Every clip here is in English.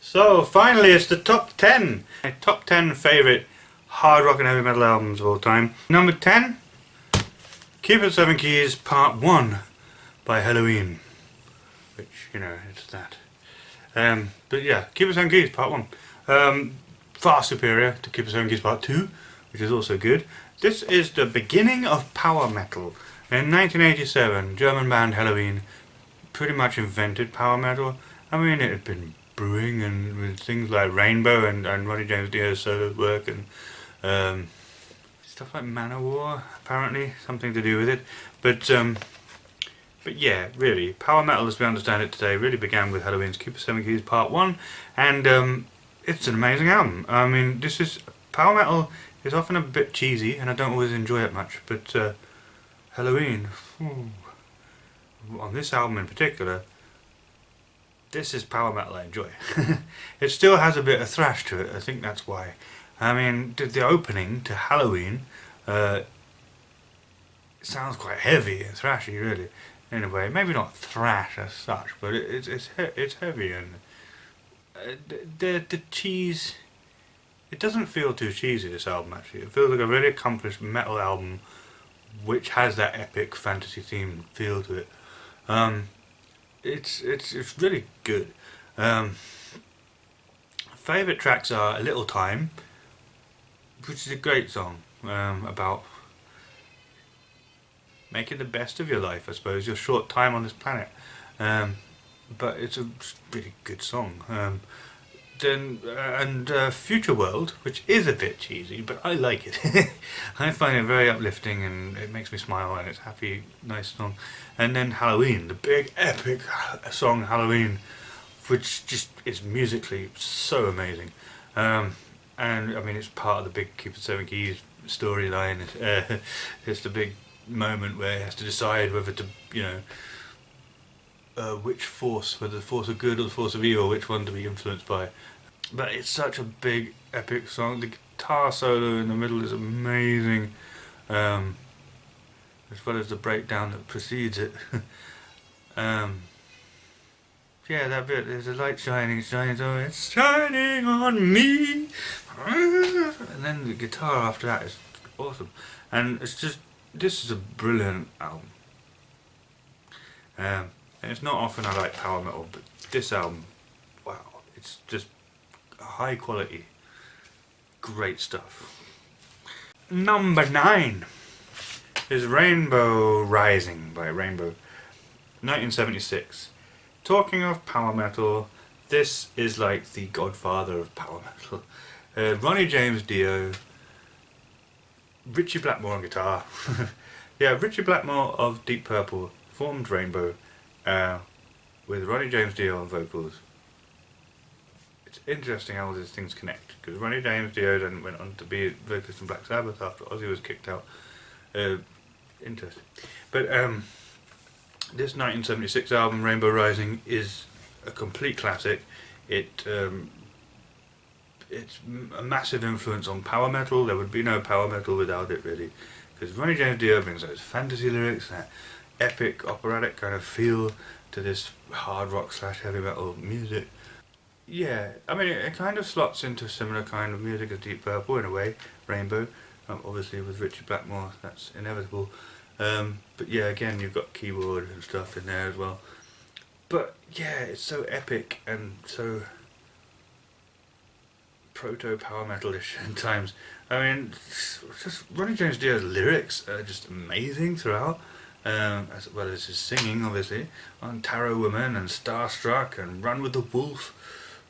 So finally it's the top 10. My top 10 favourite hard rock and heavy metal albums of all time. Number 10, Cupid 7 Keys Part 1 by Helloween. Which, you know, it's that. But yeah, Cupid 7 Keys Part 1. Far superior to Cupid 7 Keys Part 2, which is also good. This is the beginning of power metal. In 1987, German band Helloween pretty much invented power metal. I mean, it had been brewing and with things like Rainbow and Ronnie James Dio's solo work and stuff like Manowar, apparently, something to do with it. But yeah, really, power metal as we understand it today really began with Helloween's Cupid 7 Keys Part 1, and it's an amazing album. I mean, power metal is often a bit cheesy and I don't always enjoy it much, but Helloween, on this album in particular, this is power metal I enjoy. It still has a bit of thrash to it, I think that's why. I mean, the opening to Helloween it sounds quite heavy and thrashy, really, in a way. Maybe not thrash as such, but it's heavy, and the cheese, it doesn't feel too cheesy, this album, actually. It feels like a really accomplished metal album which has that epic fantasy theme feel to it. It's really good. Favourite tracks are A Little Time, which is a great song about making the best of your life, I suppose, your short time on this planet. But it's a really good song. Future World, which is a bit cheesy, but I like it. I find it very uplifting and it makes me smile, and it's a happy, nice song. And then Helloween, the big epic song Helloween, which just is musically so amazing. And I mean, it's part of the big Cupid 7 Keys storyline. It's the big moment where he has to decide whether to, you know, which force, whether the force of good or the force of evil, which one to be influenced by. But it's such a big, epic song. The guitar solo in the middle is amazing, as well as the breakdown that precedes it. Yeah, that bit, there's a light shining, so it's shining on me. And then the guitar after that is awesome. And it's just, this is a brilliant album. And it's not often I like power metal, but this album, wow, it's just high quality, great stuff. Number 9 is Rainbow Rising by Rainbow, 1976. Talking of power metal, this is like the godfather of power metal. Ronnie James Dio, Ritchie Blackmore on guitar. Yeah, Ritchie Blackmore of Deep Purple formed Rainbow with Ronnie James Dio on vocals. It's interesting how all these things connect, because Ronnie James Dio then went on to be vocalist in Black Sabbath after Ozzy was kicked out. Interesting. But this 1976 album, Rainbow Rising, is a complete classic. It's a massive influence on power metal. There would be no power metal without it, really, because Ronnie James Dio brings those fantasy lyrics, that epic operatic kind of feel to this hard rock / heavy metal music. Yeah, I mean, it kind of slots into a similar kind of music as Deep Purple in a way, Rainbow, obviously with Ritchie Blackmore, that's inevitable. But yeah, again, you've got keyboard and stuff in there as well. But yeah, it's so epic and so proto-power metal-ish at times. I mean, just Ronnie James Dio's lyrics are just amazing throughout, as well as his singing, obviously, on Tarot Woman and Starstruck and Run with the Wolf.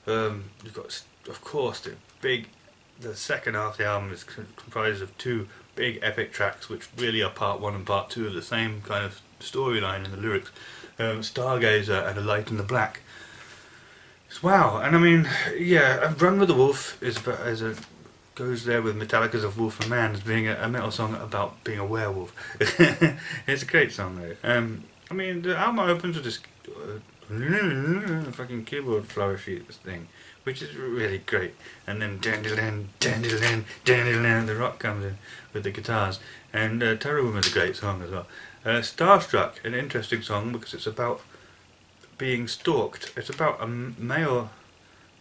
You've got, of course, the second half of the album is comprised of 2 big epic tracks, which really are part 1 and part 2 of the same kind of storyline in the lyrics. Stargazer and A Light in the Black. Wow, and I mean, yeah, Run with the Wolf goes there with Metallica's of Wolf and Man as being a metal song about being a werewolf. It's a great song though. I mean, the album opens with this fucking keyboard flourishy thing, which is really great, and then dandelion, dandelion, dandelion, the rock comes in with the guitars, and Tarot Woman's a great song as well. Starstruck, an interesting song because it's about being stalked. It's about a male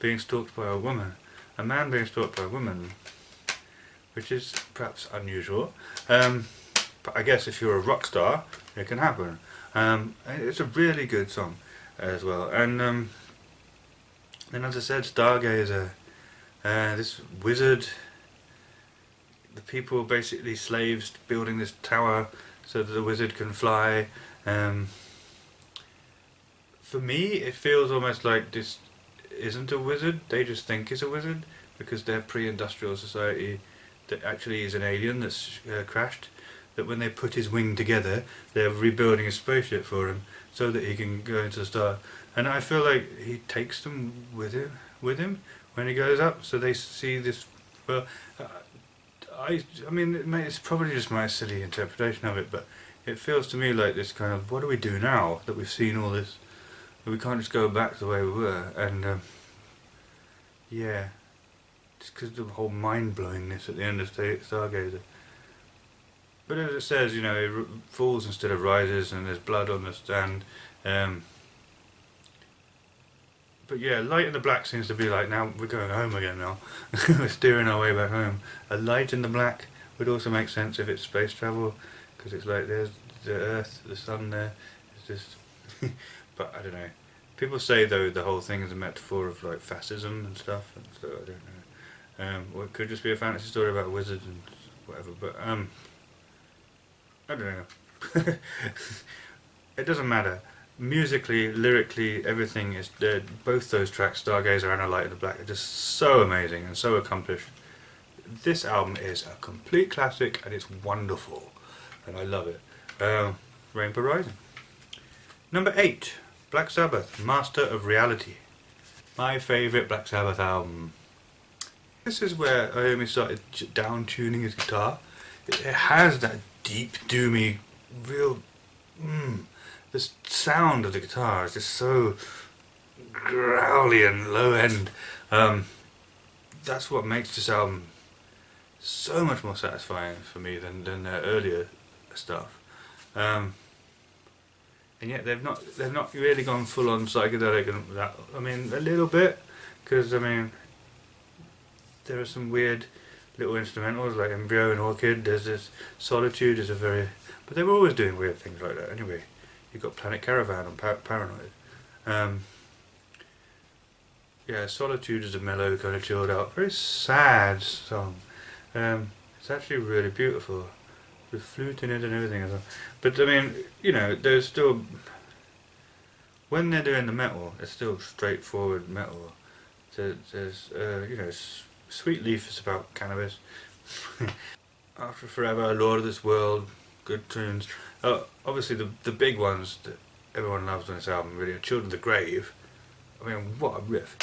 being stalked by a woman. A man being stalked by a woman, which is perhaps unusual. But I guess if you're a rock star, it can happen. It's a really good song as well. And then, as I said, Stargazer. This wizard, the people basically slaves building this tower so that the wizard can fly. For me, it feels almost like this isn't a wizard, they just think it's a wizard because they're pre-industrial society that actually is an alien that's crashed, that when they put his wing together they're rebuilding a spaceship for him so that he can go into the star. And I feel like he takes them with him when he goes up, so they see this. Well, I mean, it's probably just my silly interpretation of it, but it feels to me like this kind of, what do we do now that we've seen all this? We can't just go back to the way we were, and yeah, just because of the whole mind-blowingness at the end of Stargazer. But as it says, you know, it falls instead of rises, and there's blood on the stand. But yeah, Light in the Black seems to be like, now we're going home again now. We're steering our way back home. A light in the black would also make sense if it's space travel, because it's like there's the Earth, the sun there. It's just... But I don't know. People say though the whole thing is a metaphor of like fascism and stuff, and so I don't know. Or it could just be a fantasy story about wizards and whatever. But I don't know. It doesn't matter. Musically, lyrically, everything is dead. Both those tracks, Stargazer and A Light in the Black, are just so amazing and so accomplished. This album is a complete classic and it's wonderful, and I love it. Rainbow Rising. Number 8, Black Sabbath, Master of Reality. My favourite Black Sabbath album. This is where Iommi started down-tuning his guitar. It has that deep, doomy, real... the sound of the guitar is just so growly and low-end. That's what makes this album so much more satisfying for me than their earlier stuff. And yet they've not really gone full on psychedelic and that. I mean, a little bit, because I mean, there are some weird little instrumentals like Embryo and Orchid. There's this Solitude is a very, but they were always doing weird things like that. Anyway, you've got Planet Caravan and Paranoid. Yeah, Solitude is a mellow, kind of chilled out, very sad song. It's actually really beautiful. With flute in it and everything as well. But I mean, you know, there's still, when they're doing the metal, it's still straightforward metal. There's you know, Sweet Leaf is about cannabis. After Forever, Lord of this World, good tunes. Obviously the big ones that everyone loves on this album really are Children of the Grave. I mean, what a riff.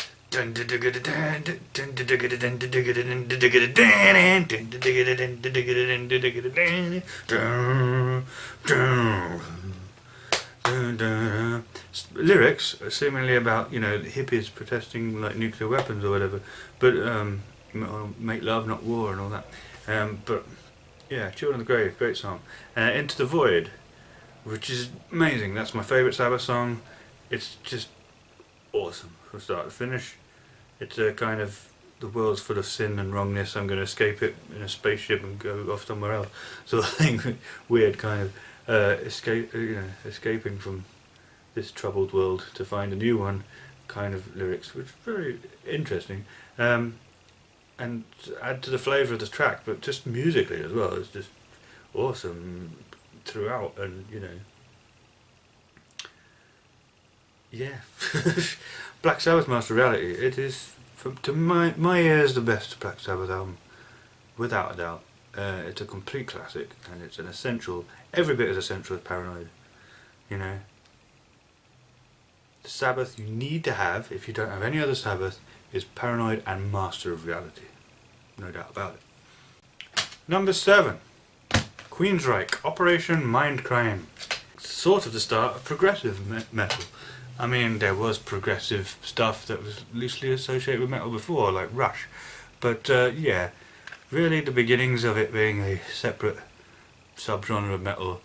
Lyrics seemingly about, you know, hippies protesting like nuclear weapons or whatever, but make love not war and all that. But yeah, Children of the Grave, great song. Into the Void, which is amazing. That's my favourite Sabbath song. It's just awesome from start to finish. It's a kind of, the world's full of sin and wrongness, I'm going to escape it in a spaceship and go off somewhere else sort of thing. Weird kind of escaping from this troubled world to find a new one kind of lyrics, which is very interesting, and add to the flavour of this track, but just musically as well, it's just awesome throughout. And you know, yeah. Black Sabbath Master of Reality, it is, to my ears, the best Black Sabbath album, without a doubt. It's a complete classic, and it's an essential, every bit as essential as Paranoid. You know, the Sabbath you need to have, if you don't have any other Sabbath, is Paranoid and Master of Reality. No doubt about it. Number 7, Queensryche, Operation Mindcrime. Sort of the start of progressive metal. I mean, there was progressive stuff that was loosely associated with metal before, like Rush. But yeah, really the beginnings of it being a separate subgenre of metal,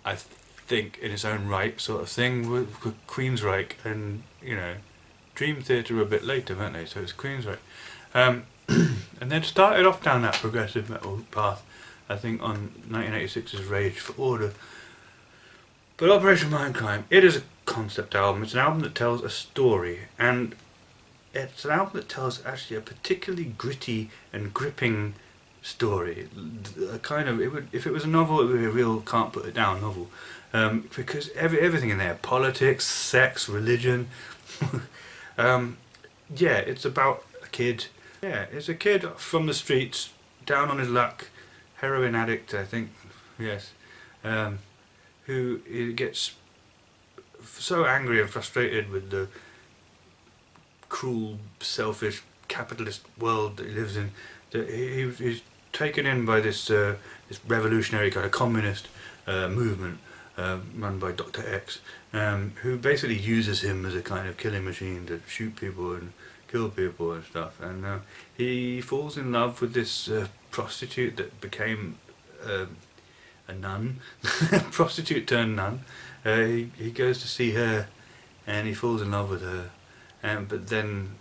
I think in its own right sort of thing, with Queensryche, and you know, Dream Theater a bit later, weren't they? So it's Queensryche. And then started off down that progressive metal path, I think, on 1986's Rage for Order. But Operation Mindcrime, it is a concept album. It's an album that tells a story, and it's an album that tells actually a particularly gritty and gripping story. A kind of, if it was a novel, it would be a real can't put it down novel, because everything in there, politics, sex, religion. Yeah, it's about a kid. Yeah, it's a kid from the streets, down on his luck, heroin addict, I think. Yes, who gets so angry and frustrated with the cruel, selfish, capitalist world that he lives in, that he's taken in by this this revolutionary kind of communist movement run by Dr. X, who basically uses him as a kind of killing machine to shoot people and kill people and stuff. And he falls in love with this prostitute that became a nun, prostitute turned nun. He goes to see her, and he falls in love with her. But then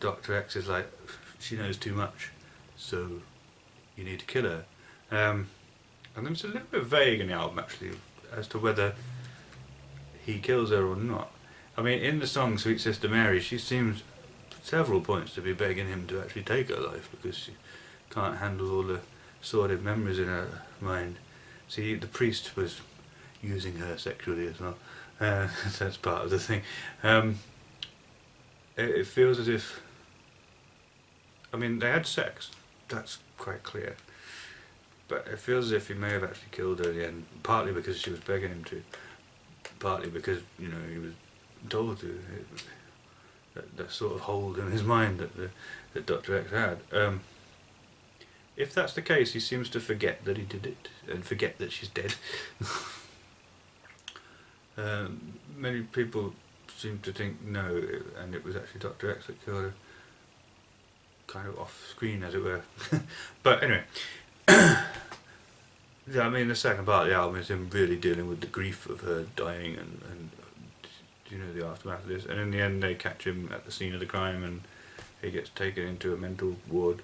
Dr. X is like, she knows too much, so you need to kill her. And then it's a little bit vague in the album actually as to whether he kills her or not. I mean, in the song Sweet Sister Mary, she seems at several points to be begging him to actually take her life because she can't handle all the sordid memories in her mind. See, the priest was using her sexually as well. That's part of the thing. It feels as if, I mean, they had sex, that's quite clear, but it feels as if he may have actually killed her in the end, partly because she was begging him to, partly because, you know, he was told to. That sort of hold in his mind that Dr. X had. If that's the case, he seems to forget that he did it, and forget that she's dead. Many people seem to think no, and it was actually Dr. X that killed her, kind of off screen as it were. But anyway, yeah, I mean the second part of the album is him really dealing with the grief of her dying and you know, the aftermath of this, and in the end they catch him at the scene of the crime and he gets taken into a mental ward,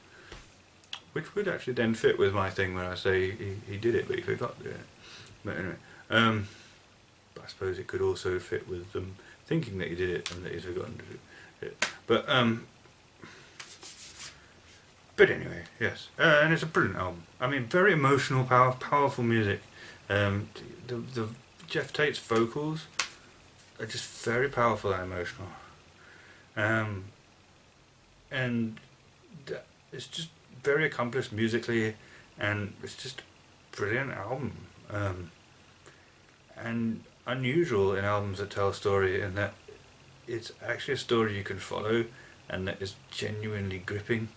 which would actually then fit with my thing where I say he did it but he forgot to do it. But anyway, but I suppose it could also fit with them thinking that he did it and that he's forgotten to do it. But anyway, yes, and it's a brilliant album. I mean, very emotional, powerful music. The Geoff Tate's vocals are just very powerful and emotional. And it's just very accomplished musically, and it's just a brilliant album. And unusual in albums that tell a story in that it's actually a story you can follow and that is genuinely gripping.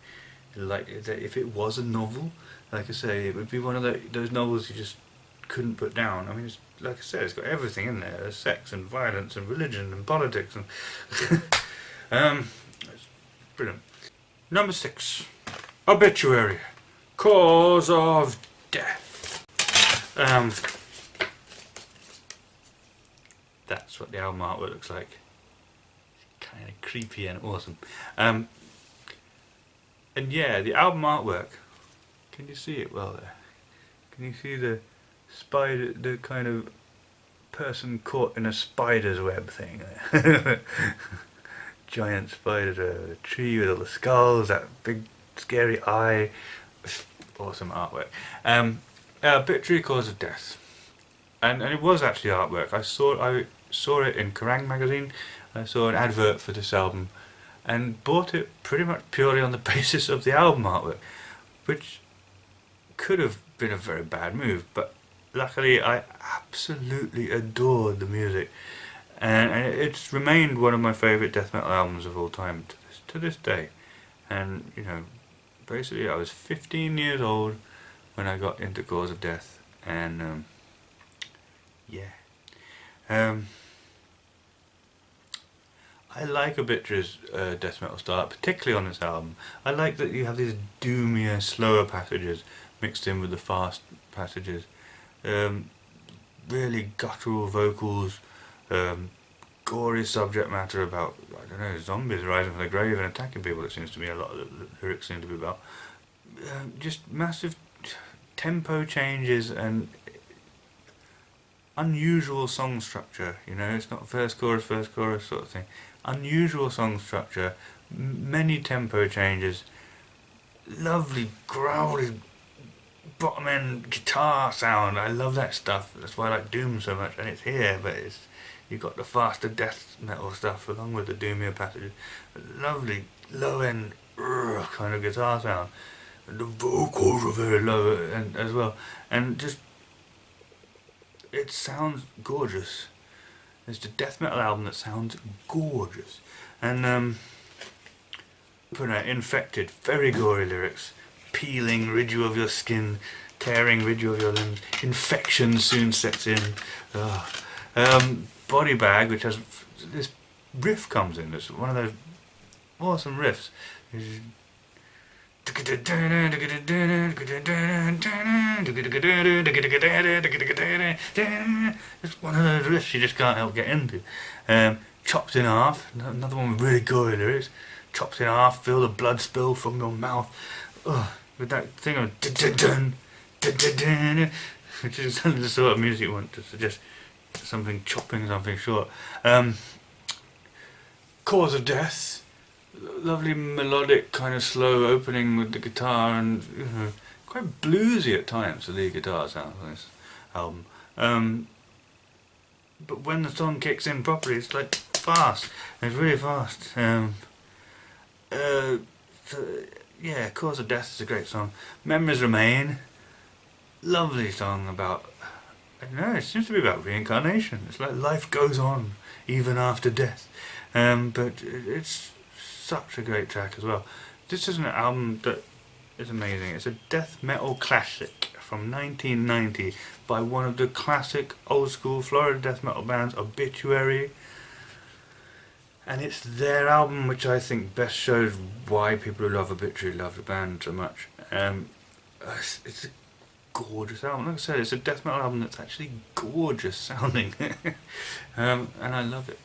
Like if it was a novel, like I say, it would be one of those novels you just couldn't put down. I mean, it's, like I said, it's got everything in there. There's sex and violence and religion and politics and it's brilliant. Number 6, Obituary, Cause of Death. That's what the album artwork looks like. Kind of creepy and awesome. And yeah, the album artwork, can you see it well there? Can you see the spider, the kind of person caught in a spider's web thing there? Giant spider, a tree with all the skulls, that big scary eye. Awesome artwork. Obituary, Cause of Death. And it was actually artwork. I saw it in Kerrang magazine. I saw an advert for this album and bought it pretty much purely on the basis of the album artwork, which could have been a very bad move, but luckily I absolutely adored the music, and it's remained one of my favourite death metal albums of all time to this day. And you know, basically I was 15 years old when I got into Cause of Death, and yeah. I like Obituary's death metal style, particularly on this album. I like that you have these doomier, slower passages mixed in with the fast passages. Really guttural vocals, gory subject matter about, I don't know, zombies rising from the grave and attacking people. It seems to me a lot of the lyrics seem to be about. Just massive tempo changes and unusual song structure. You know, it's not first chorus sort of thing. Unusual song structure, many tempo changes, lovely growly bottom end guitar sound. I love that stuff. That's why I like Doom so much, and it's here, but you've got the faster death metal stuff along with the doomier passages. Lovely low end kind of guitar sound. And the vocals are very low and as well, and just it sounds gorgeous. It's a death metal album that sounds gorgeous, and infected, very gory lyrics. Peeling, rid you of your skin, tearing, rid you of your limbs. Infection soon sets in. Body Bag, which has this riff comes in. It's one of those awesome riffs. It's one of those riffs you just can't help get into. Chopped in half, another one with really gory lyrics. Chopped in half, feel the blood spill from your mouth. With that thing of which is the sort of music you want to suggest something chopping something short. Cause of Death. Lovely melodic, kind of slow opening with the guitar, and quite bluesy at times, the lead guitar sounds on this album. But when the song kicks in properly, it's like fast. It's really fast. Yeah, Cause of Death is a great song. Memories Remain, lovely song about, I don't know, it seems to be about reincarnation. It's like life goes on even after death. But it's such a great track as well. This is an album that is amazing. It's a death metal classic from 1990 by one of the classic old school Florida death metal bands, Obituary. And it's their album which I think best shows why people who love Obituary love the band so much. It's a gorgeous album. Like I said, it's a death metal album that's actually gorgeous sounding. And I love it.